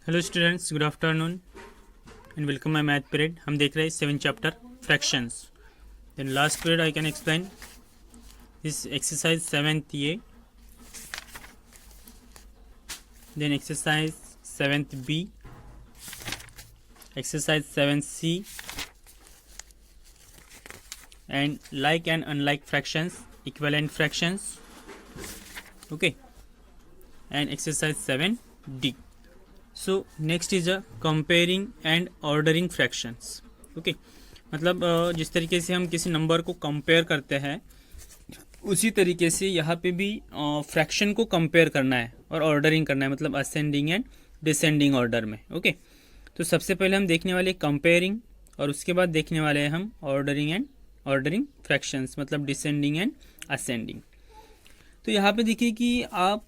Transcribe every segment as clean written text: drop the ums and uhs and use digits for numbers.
Hello students, good afternoon and welcome my math period. हम देख रहे हैं 7th chapter fractions. Then last period I can explain this exercise 7th A, then exercise 7th B, exercise 7th C, and like and unlike fractions, equivalent fractions, okay, and exercise 7d. So next is a comparing and ordering fractions, okay. मतलब जिस तरीके से हम किसी number को compare करते हैं उसी तरीके से यहाँ पे भी फ्रैक्शन को कंपेयर करना है और ऑर्डरिंग करना है, मतलब असेंडिंग एंड डिसेंडिंग ऑर्डर में, ओके। तो सबसे पहले हम देखने वाले कंपेयरिंग और उसके बाद देखने वाले हैं हम ऑर्डरिंग फ्रैक्शंस, मतलब डिसेंडिंग एंड असेंडिंग। तो यहाँ पे देखिए कि आप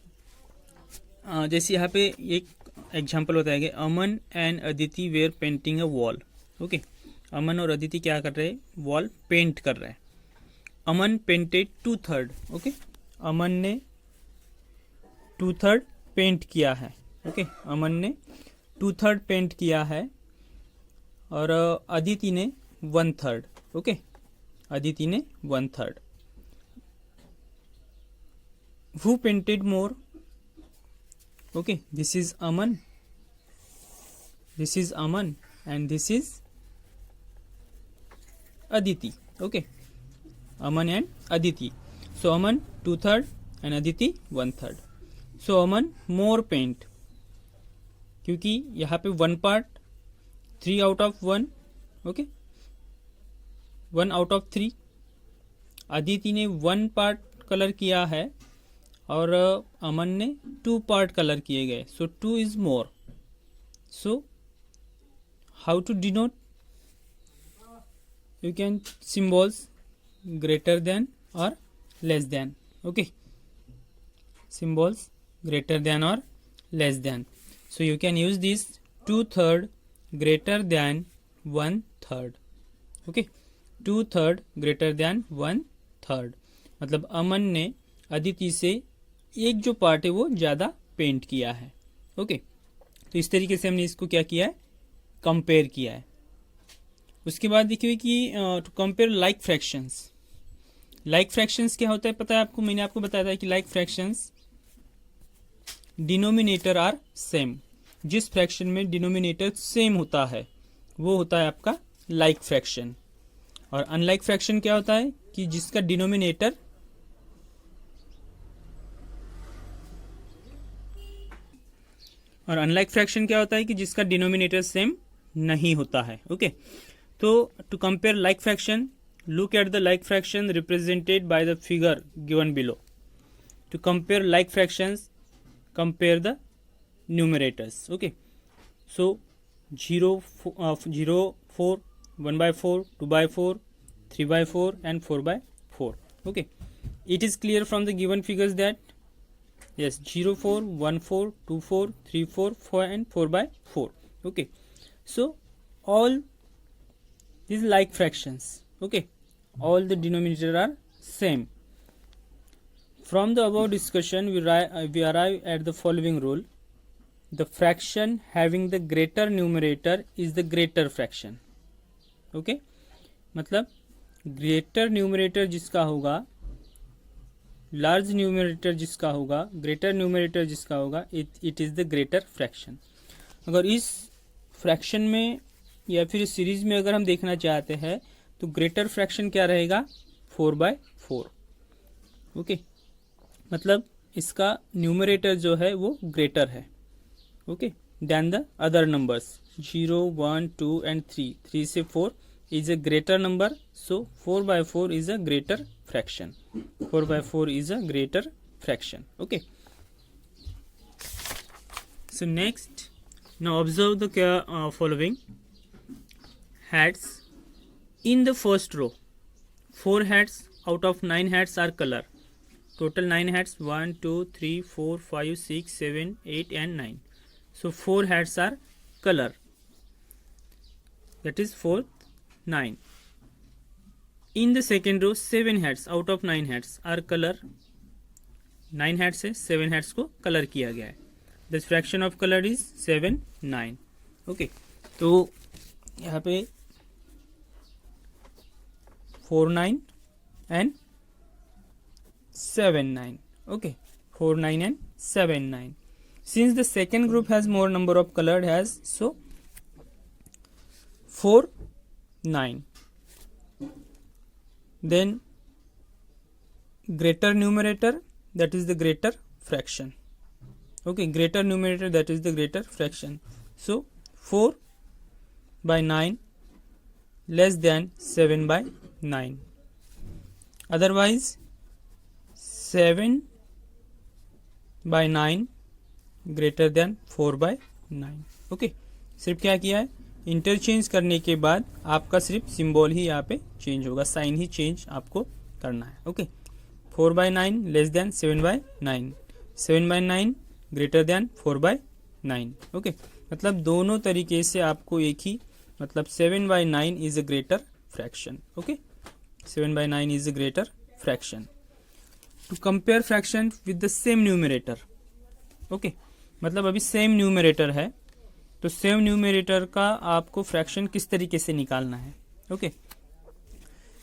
जैसे यहाँ पे एक एग्जाम्पल बताया गया, Aman and Aditi were painting a wall, okay. Aman और अदिति क्या कर रहे हैं? वॉल पेंट कर रहे हैं। अमन पेंटेड 2/3, ओके। अमन ने 2/3 पेंट किया है, ओके। अमन ने 2/3 पेंट किया है और अदिति ने 1/3, ओके। अदिति ने 1/3। Who painted more? Okay, this is Aman and this is Aditi, okay. Aman and Aditi. So Aman 2/3 and Aditi 1/3. So Aman more paint, क्योंकि यहाँ पे 1 part 3 out of 1, okay, 1 out of 3। Aditi ने 1 part colour किया है और अमन ने 2 part colour किए गए, so 2 is more. So how to denote? You can symbols greater than और less than, okay. Symbols greater than और less than, so you can use this 2/3 greater than 1/3, okay. 2/3 greater than 1/3, मतलब अमन ने अदिति से एक जो part है वो ज़्यादा पेंट किया है, ओके। तो इस तरीके से हमने इसको क्या किया है? कंपेयर किया है। उसके बाद देखिए कि to compare like fractions. Like fractions क्या होता है पता है आपको? मैंने आपको बताया था कि like fractions denominator are same. जिस फ्रैक्शन में डिनोमिनेटर सेम होता है वो होता है आपका लाइक फ्रैक्शन। और अनलाइक फ्रैक्शन क्या होता है कि जिसका डिनोमिनेटर और अनलाइक फ्रैक्शन क्या होता है कि जिसका डिनोमिनेटर सेम नहीं होता है, ओके। तो to compare like fraction, look at the like fraction represented by the figure given below. To compare like fractions, compare the numerators, okay. So 0, 4, 1/4, 2/4, 3/4 and 4/4, okay. It is clear from the given figures that yes, 0, 4, 1, 4, 2, 4, 3, 4, 4 and 4/4, okay. So all these like fractions, okay, all the denominator are same. From the above discussion we arrive at the following rule: the fraction having the greater numerator is the greater fraction, okay. मतलब greater numerator जिसका होगा, large numerator जिसका होगा, greater numerator जिसका होगा, it is the greater fraction. अगर इस fraction में या फिर इस सीरीज में अगर हम देखना चाहते हैं तो ग्रेटर फ्रैक्शन क्या रहेगा? 4/4, ओके। मतलब इसका न्यूमरेटर जो है वो ग्रेटर है, okay, then the other numbers 0, 1, 2 and 3। 3 से 4 is a greater number, so 4/4 is a greater fraction. 4/4 is a greater fraction, okay. So next, now observe the following hats in the first row. 4 hats out of 9 hats are color. Total 9 hats, 1, 2, 3, 4, 5, 6, 7, 8 and 9. So 4 hats are color, that is 4, 9. In the second row 7 hats out of 9 hats are color. 9 hats से 7 hats को colour किया गया है। The fraction of colour is 7 9. Okay, तो यहाँ पे 4 9 and 7 9. Okay, 4 9 and 7 9. Since the second group has more number of colored has, so 4 9. Then greater numerator, that is the greater fraction. Okay, greater numerator, that is the greater fraction. So 4 by 9 less than 7 by 9. Otherwise 7 by 9 greater than 4 by 9. Okay, सिर्फ क्या किया है, interchange करने के बाद आपका सिर्फ symbol ही यहाँ पे चेंज होगा, साइन ही चेंज आपको करना है. Okay, 4 by 9 less than 7 by 9, 7 by 9 greater than 4 by 9. Okay, मतलब दोनों तरीके से आपको एक ही, मतलब 7 by 9 is a greater fraction. Okay, 7 by 9 is a greater fraction. To compare fraction with the same numerator. Okay, मतलब अभी सेम न्यूमरेटर है, तो सेम न्यूमरेटर का आपको फ्रैक्शन किस तरीके से निकालना है. ओके,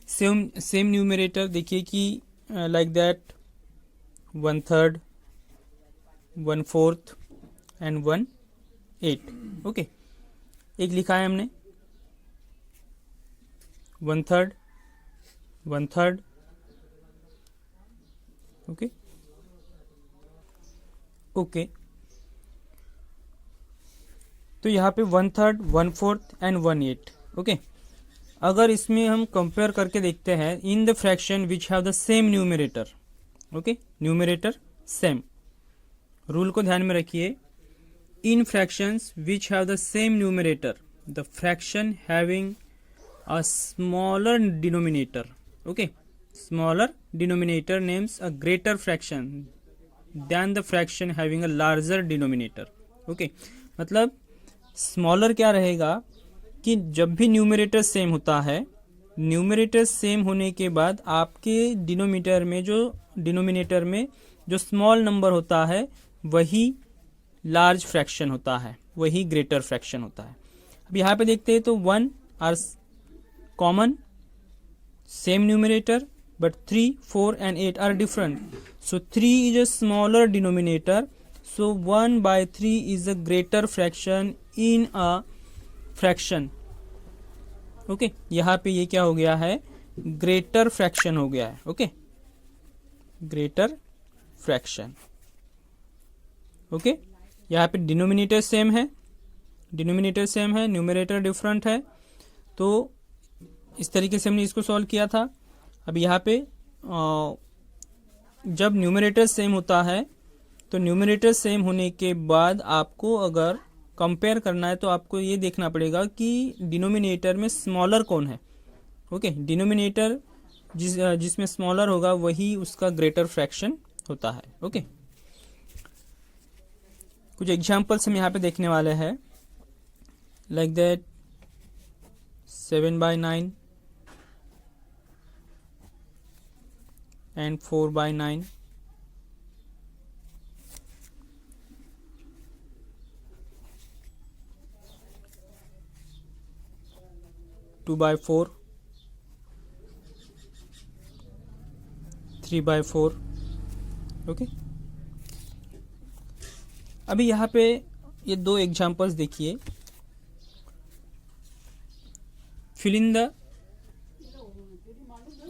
सेम न्यूमरेटर देखिए कि लाइक दैट 1/3, 1/4 एंड 1/8. ओके, एक लिखा है हमने 1/3, 1/3. ओके ओके, तो यहाँ पे 1/3, 1/4 एंड 1/8. ओके, अगर इसमें हम कंपेयर करके देखते हैं in the fraction which have the same numerator. Okay, numerator same. Rule को ध्यान में रखिए, in fractions which have the same numerator, the fraction having a smaller denominator. Okay, smaller denominator names a greater fraction than the fraction having a larger denominator. Okay, मतलब smaller क्या रहेगा कि जब भी न्यूमरेटर सेम होता है, numerator same होने के बाद आपके डिनोमिनेटर में जो स्मॉल नंबर होता है वही लार्ज फ्रैक्शन होता है, वही ग्रेटर फ्रैक्शन होता है. अब यहाँ पे देखते हैं तो 1 are common, same numerator, but 3, 4 and 8 are different. So 3 is a smaller denominator, so 1 by 3 is a greater fraction in a fraction. Okay, यहाँ पे ये क्या हो गया है, greater fraction हो गया है. Okay, greater fraction. Okay, यहाँ पे denominator same है, numerator different है, तो इस तरीके से हमने इसको सॉल्व किया था. अब यहाँ पे जब न्यूमरेटर सेम होता है, तो न्यूमरेटर सेम होने के बाद आपको अगर कंपेयर करना है तो आपको ये देखना पड़ेगा कि डिनोमिनेटर में स्मॉलर कौन है. ओके, डिनोमिनेटर जिसमें स्मॉलर होगा वही उसका ग्रेटर फ्रैक्शन होता है. ओके, कुछ एग्जांपल्स हम यहाँ पे देखने वाले हैं, like that 7 by 9 and 4 by 9. Two by 4, 3 by 4. Okay, अभी यहाँ पे ये दो एग्जांपल्स देखिए. fill in the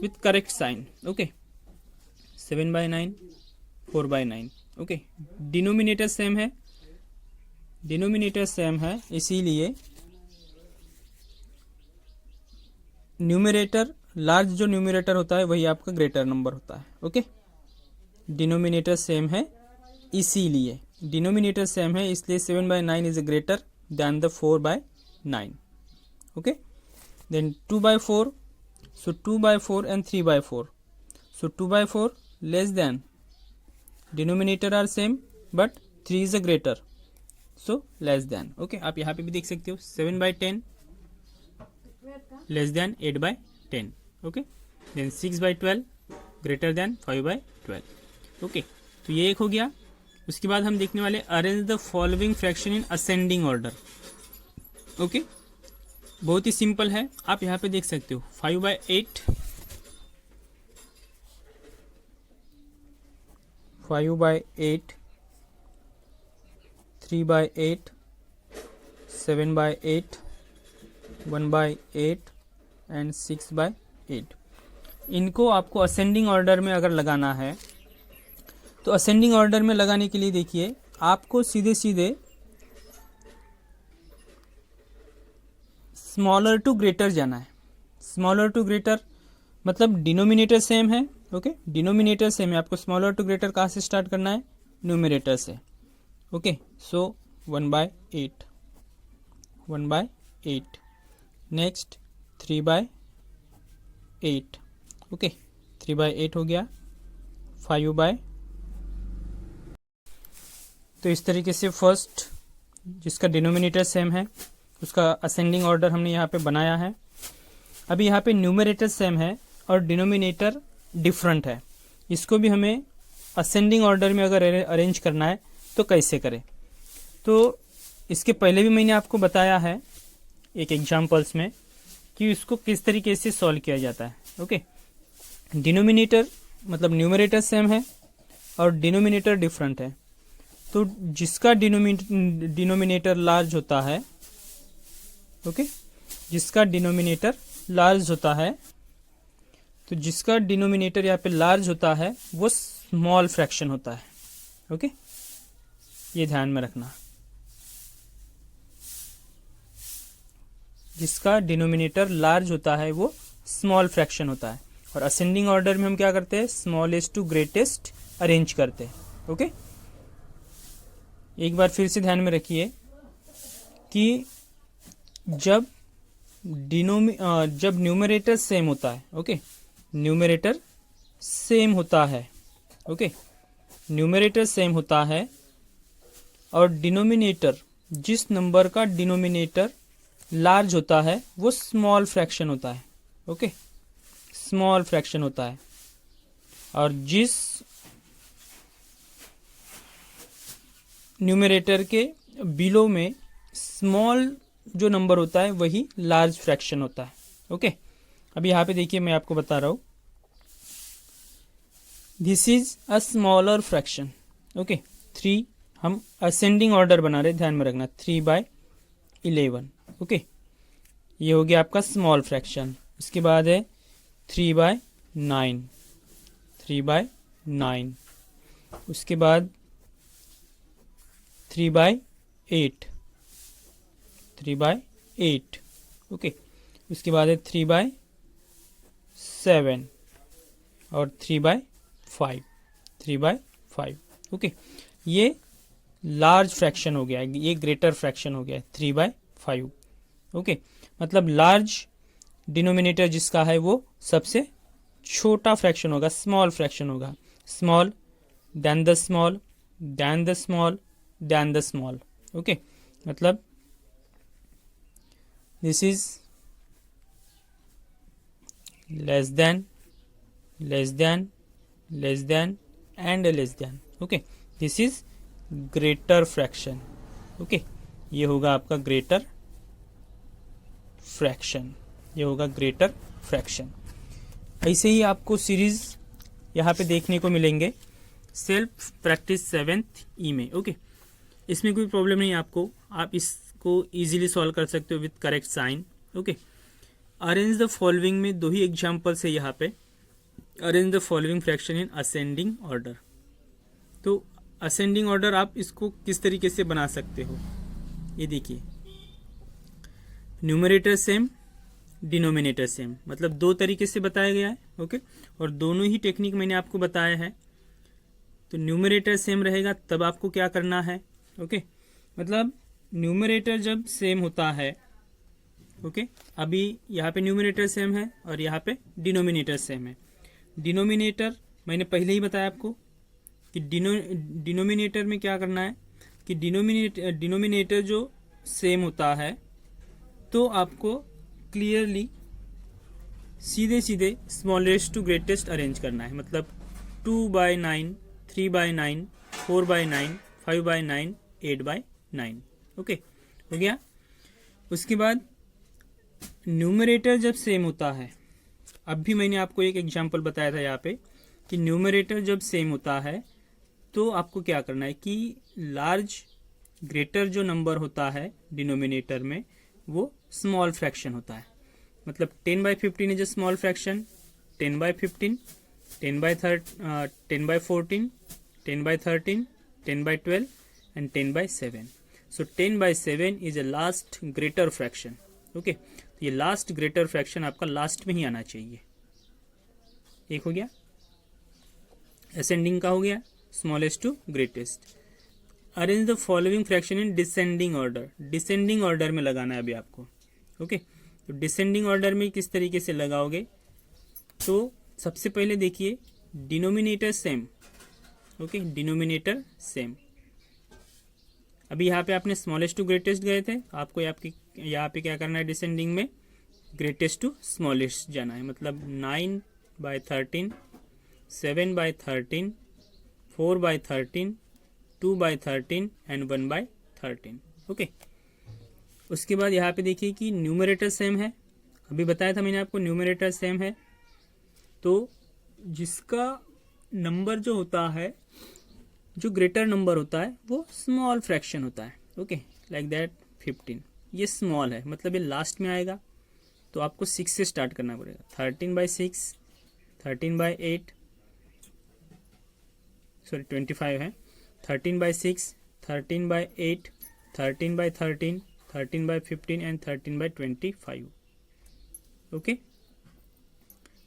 with correct sign. Okay, 7 by 9, 4 by 9. Okay, denominator same है, इसीलिए न्यूमरेटर, लार्ज जो न्यूमरेटर होता है वही आपका ग्रेटर नंबर होता है. ओके, डिनोमिनेटर सेम है इसीलिए, डिनोमिनेटर सेम है इसलिए 7 by 9 is greater than the 4 by 9. Okay, then 2 by 4, so 2 by 4 and 3 by 4, so 2 by 4 less than, denominator are same but 3 is a greater, so less than. Okay, आप यहाँ पे भी देख सकते हो 7 by 10 less than 8 by 10. Okay, then 6 by 12 greater than 5 by 12. Okay, तो ये एक हो गया. उसके बाद हम देखने वाले arrange the following fraction in ascending order. Okay, बहुत ही सिंपल है, आप यहाँ पे देख सकते हो 5/8, 5/8, 3/8, 7/8, 1/8 एंड 6/8। इनको आपको असेंडिंग ऑर्डर में अगर लगाना है तो असेंडिंग ऑर्डर में लगाने के लिए देखिए आपको सीधे सीधे स्मॉलर टू ग्रेटर जाना है। स्मॉलर टू ग्रेटर मतलब डिनोमिनेटर सेम है। ओके, डिनोमिनेटर सेम है, आपको स्मॉलर टू ग्रेटर कहाँ से स्टार्ट करना है? न्यूमिनेटर से। ओके, सो 1/8, 1/8, नेक्स्ट 3/8। ओके, 3/8 हो गया, 5/। तो इस तरीके से फर्स्ट जिसका डिनोमिनेटर सेम है उसका असेंडिंग ऑर्डर हमने यहाँ पे बनाया है। अभी यहाँ पे न्यूमरेटर सेम है और डिनोमिनेटर डिफरेंट है, इसको भी हमें असेंडिंग ऑर्डर में अगर अरेंज करना है तो कैसे करें। तो इसके पहले भी मैंने आपको बताया है एक एग्जाम्पल्स में कि इसको किस तरीके से सॉल्व किया जाता है। ओके, डिनोमिनेटर मतलब न्यूमरेटर सेम है और डिनोमिनेटर डिफरेंट है, तो जिसका डिनोमिनेटर लार्ज होता है, ओके, जिसका डिनोमिनेटर लार्ज होता है, तो जिसका डिनोमिनेटर यहाँ पे लार्ज होता है वो स्मॉल फ्रैक्शन होता है। ओके, ये ध्यान में रखना, जिसका डिनोमिनेटर लार्ज होता है वो स्मॉल फ्रैक्शन होता है। और असेंडिंग ऑर्डर में हम क्या करते हैं? स्मॉलेस्ट टू ग्रेटेस्ट अरेंज करते हैं। ओके, एक बार फिर से ध्यान में रखिए कि जब न्यूमरेटर सेम होता है, ओके, न्यूमरेटर सेम होता है, ओके, न्यूमरेटर सेम होता है और डिनोमिनेटर, जिस नंबर का डिनोमिनेटर लार्ज होता है वो स्मॉल फ्रैक्शन होता है। ओके, स्मॉल फ्रैक्शन होता है, और जिस न्यूमरेटर के बिलो में स्मॉल जो नंबर होता है वही लार्ज फ्रैक्शन होता है। ओके, अभी यहाँ पे देखिए मैं आपको बता रहा हूँ, this is a smaller fraction. Okay, 3 हम असेंडिंग ऑर्डर बना रहे, ध्यान में रखना, 3/11। ओके, ये हो गया आपका स्मॉल फ्रैक्शन। इसके बाद है 3/9, 3/9। उसके बाद 3/8, 3/8। ओके, उसके बाद है 3/7 और 3/5, 3/5। ओके, ये लार्ज फ्रैक्शन हो गया, ये ग्रेटर फ्रैक्शन हो गया 3/5। ओके, मतलब लार्ज डिनोमिनेटर जिसका है वो सबसे छोटा फ्रैक्शन होगा, स्मॉल फ्रैक्शन होगा, small than the small than the small than the small. Okay, मतलब this is less than less than less than and less than. Okay, this is greater fraction. Okay, ये होगा आपका greater fraction, ये होगा greater fraction. ऐसे ही आपको series यहाँ पे देखने को मिलेंगे सेल्फ प्रैक्टिस 7th ई में। ओके, इसमें कोई प्रॉब्लम नहीं आपको, आप इसको इजीली सॉल्व कर सकते हो with correct sign. Okay, arrange the following में 2 ही एग्जाम्पल्स है यहाँ पे, arrange the following fraction in ascending order. तो असेंडिंग ऑर्डर आप इसको किस तरीके से बना सकते हो, ये देखिए, न्यूमरेटर सेम डिनोमिनेटर सेम, मतलब 2 तरीके से बताया गया है। ओके, और दोनों ही टेक्निक मैंने आपको बताया है। तो न्यूमरेटर सेम रहेगा तब आपको क्या करना है। ओके, मतलब न्यूमरेटर जब सेम होता है, ओके, अभी यहाँ पे न्यूमरेटर सेम है और यहाँ पे डिनोमिनेटर सेम है। डिनोमिनेटर मैंने पहले ही बताया आपको कि डिनोमिनेटर में क्या करना है कि डिनोमिनेटर जो सेम होता है तो आपको क्लियरली सीधे सीधे स्मॉलेस्ट टू ग्रेटेस्ट अरेंज करना है, मतलब 2/9, 3/9, 4/9, 5/9, 8/9। ओके, हो गया। उसके बाद न्यूमरेटर जब सेम होता है, अब भी मैंने आपको एक एग्जांपल बताया था यहाँ पे कि न्यूमरेटर जब सेम होता है तो आपको क्या करना है कि लार्ज ग्रेटर जो नंबर होता है डिनोमिनेटर में वो स्मॉल फ्रैक्शन होता है। मतलब 10/15 is a small fraction, 10/15, 10/14, 10/13, 10/12 and 10/7. So 10/7 is a last greater fraction. Okay, तो ये लास्ट ग्रेटर फ्रैक्शन आपका लास्ट में ही आना चाहिए। एक हो गया, असेंडिंग का हो गया, smallest to greatest. Arrange the following fraction in descending order, descending order में लगाना है अभी आपको। ओके, तो डिसेंडिंग ऑर्डर में किस तरीके से लगाओगे, तो सबसे पहले देखिए denominator same. Okay, denominator same. अभी यहाँ पे आपने स्मॉलेस्ट टू ग्रेटेस्ट गए थे, आपको यहाँ पे क्या करना है, डिसेंडिंग में ग्रेटेस्ट टू स्मॉलेस्ट जाना है। मतलब 9/13, 7/13, 4/13, 2/13 एंड 1/13। ओके, उसके बाद यहाँ पे देखिए कि न्यूमरेटर सेम है, अभी बताया था मैंने आपको न्यूमरेटर सेम है, तो जिसका नंबर जो होता है, जो ग्रेटर नंबर होता है वो स्मॉल फ्रैक्शन होता है। ओके, लाइक दैट 15, ये स्मॉल है मतलब ये लास्ट में आएगा, तो आपको 6 से स्टार्ट करना पड़ेगा। 13/6, 13/8, सॉरी 25 है, 13/6, 13/8, 13/13, 13/15 एंड 13/25। ओके,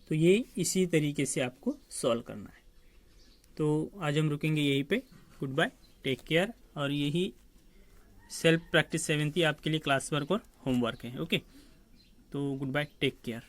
तो ये इसी तरीके से आपको सॉल्व करना है। तो आज हम रुकेंगे यहीं पे। Good bye, take care. और यही सेल्फ प्रैक्टिस 7th आपके लिए क्लास वर्क और होमवर्क है। ओके, तो गुड बाय, टेक केयर।